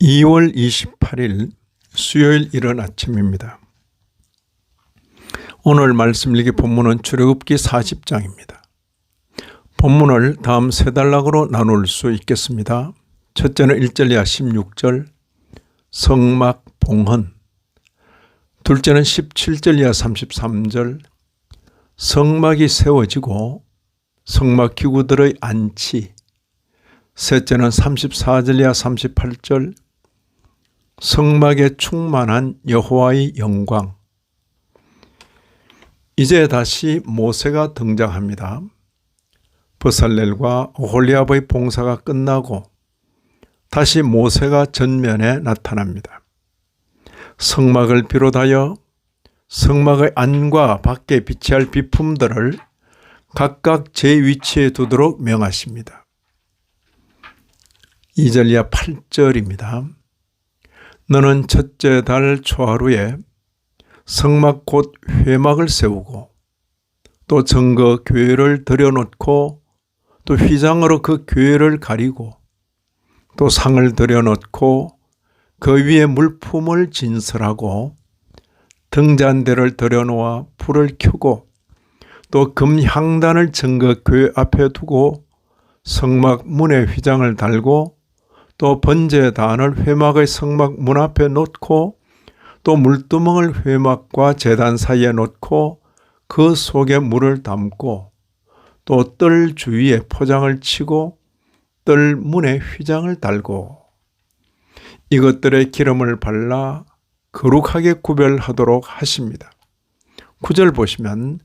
2월 28일 수요일 이른 아침입니다. 오늘 말씀 읽기 본문은 출애굽기 40장입니다. 본문을 다음 세 단락으로 나눌 수 있겠습니다. 첫째는 1절 이하 16절 성막 봉헌, 둘째는 17절 이하 33절 성막이 세워지고 성막 기구들의 안치, 셋째는 34절 이하 38절 성막에 충만한 여호와의 영광. 이제 다시 모세가 등장합니다. 버살렐과 오홀리압의 봉사가 끝나고 다시 모세가 전면에 나타납니다. 성막을 비롯하여 성막의 안과 밖에 비치할 비품들을 각각 제 위치에 두도록 명하십니다. 2절 이하 8절입니다. 너는 첫째 달 초하루에 성막 곧 회막을 세우고 또 증거 교회를 들여놓고 또 휘장으로 그 교회를 가리고 또 상을 들여놓고 그 위에 물품을 진설하고 등잔대를 들여놓아 불을 켜고 또 금향단을 증거 교회 앞에 두고 성막 문에 휘장을 달고 또 번제단을 회막의 성막 문 앞에 놓고 또 물두멍을 회막과 제단 사이에 놓고 그 속에 물을 담고 또 뜰 주위에 포장을 치고 뜰 문에 휘장을 달고 이것들에 기름을 발라 거룩하게 구별하도록 하십니다. 9절 보시면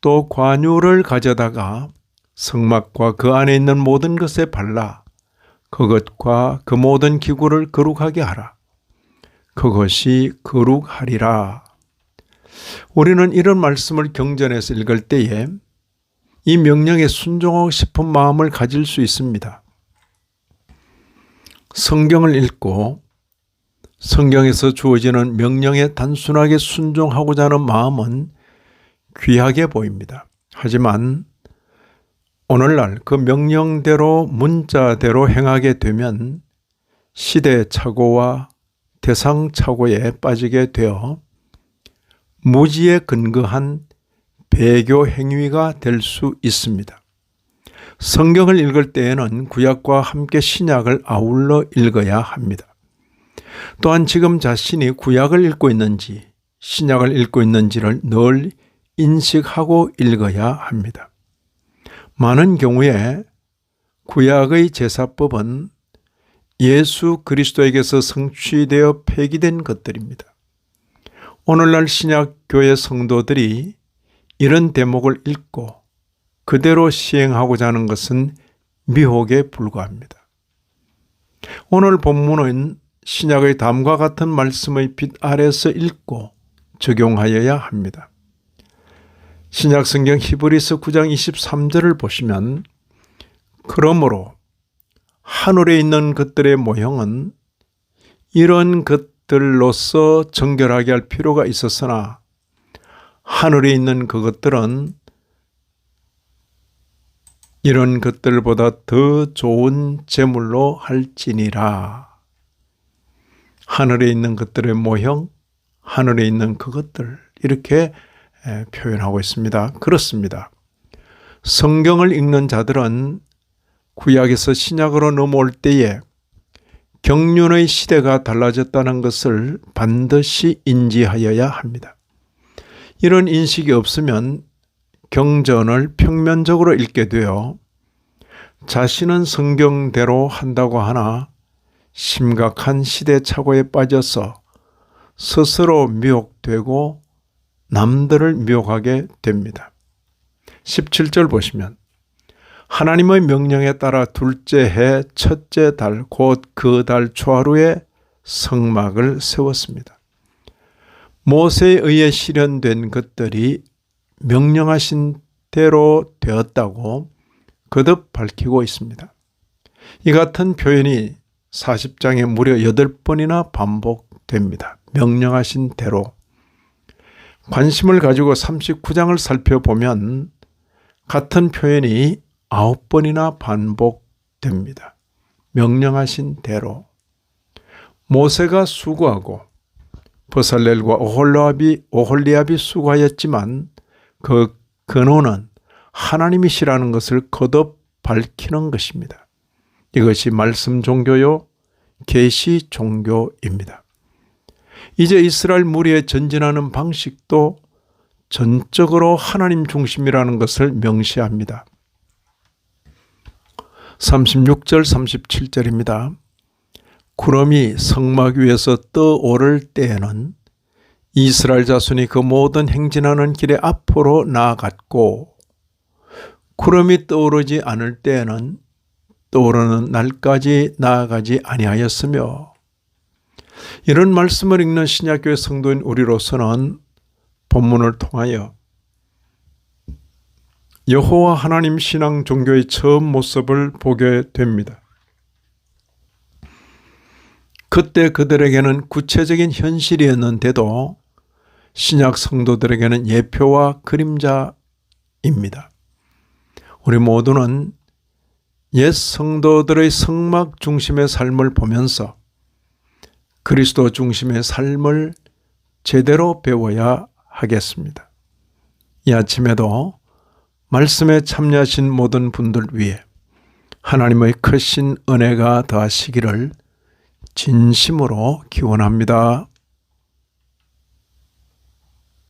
또 관유를 가져다가 성막과 그 안에 있는 모든 것에 발라 그것과 그 모든 기구를 거룩하게 하라. 그것이 거룩하리라. 우리는 이런 말씀을 경전에서 읽을 때에 이 명령에 순종하고 싶은 마음을 가질 수 있습니다. 성경을 읽고 성경에서 주어지는 명령에 단순하게 순종하고자 하는 마음은 귀하게 보입니다. 하지만 오늘날 그 명령대로 문자대로 행하게 되면 시대착오와 대상착오에 빠지게 되어 무지에 근거한 배교 행위가 될 수 있습니다. 성경을 읽을 때에는 구약과 함께 신약을 아울러 읽어야 합니다. 또한 지금 자신이 구약을 읽고 있는지 신약을 읽고 있는지를 늘 인식하고 읽어야 합니다. 많은 경우에 구약의 제사법은 예수 그리스도에게서 성취되어 폐기된 것들입니다. 오늘날 신약교회 성도들이 이런 대목을 읽고 그대로 시행하고자 하는 것은 미혹에 불과합니다. 오늘 본문은 신약의 다음과 같은 말씀의 빛 아래서 읽고 적용하여야 합니다. 신약 성경 히브리서 9장 23절을 보시면 그러므로 하늘에 있는 것들의 모형은 이런 것들로서 정결하게 할 필요가 있었으나 하늘에 있는 그것들은 이런 것들보다 더 좋은 제물로 할지니라. 하늘에 있는 것들의 모형, 하늘에 있는 그것들 이렇게 표현하고 있습니다. 그렇습니다. 성경을 읽는 자들은 구약에서 신약으로 넘어올 때에 경륜의 시대가 달라졌다는 것을 반드시 인지하여야 합니다. 이런 인식이 없으면 경전을 평면적으로 읽게 되어 자신은 성경대로 한다고 하나 심각한 시대착오에 빠져서 스스로 미혹되고 남들을 미혹하게 됩니다. 17절 보시면 하나님의 명령에 따라 둘째 해 첫째 달 곧 그 달 초하루에 성막을 세웠습니다. 모세에 의해 실현된 것들이 명령하신 대로 되었다고 거듭 밝히고 있습니다. 이 같은 표현이 40장에 무려 8번이나 반복됩니다. 명령하신 대로. 관심을 가지고 39장을 살펴보면 같은 표현이 9번이나 반복됩니다. 명령하신 대로. 모세가 수고하고 버살렐과 오홀리압이 수고하였지만 그 근원은 하나님이시라는 것을 거듭 밝히는 것입니다. 이것이 말씀 종교요 계시 종교입니다. 이제 이스라엘 무리의 전진하는 방식도 전적으로 하나님 중심이라는 것을 명시합니다. 36절 37절입니다. 구름이 성막 위에서 떠오를 때에는 이스라엘 자손이 그 모든 행진하는 길에 앞으로 나아갔고 구름이 떠오르지 않을 때에는 떠오르는 날까지 나아가지 아니하였으며, 이런 말씀을 읽는 신약교회 성도인 우리로서는 본문을 통하여 여호와 하나님 신앙 종교의 처음 모습을 보게 됩니다. 그때 그들에게는 구체적인 현실이었는데도 신약 성도들에게는 예표와 그림자입니다. 우리 모두는 옛 성도들의 성막 중심의 삶을 보면서 그리스도 중심의 삶을 제대로 배워야 하겠습니다. 이 아침에도 말씀에 참여하신 모든 분들 위해 하나님의 크신 은혜가 더하시기를 진심으로 기원합니다.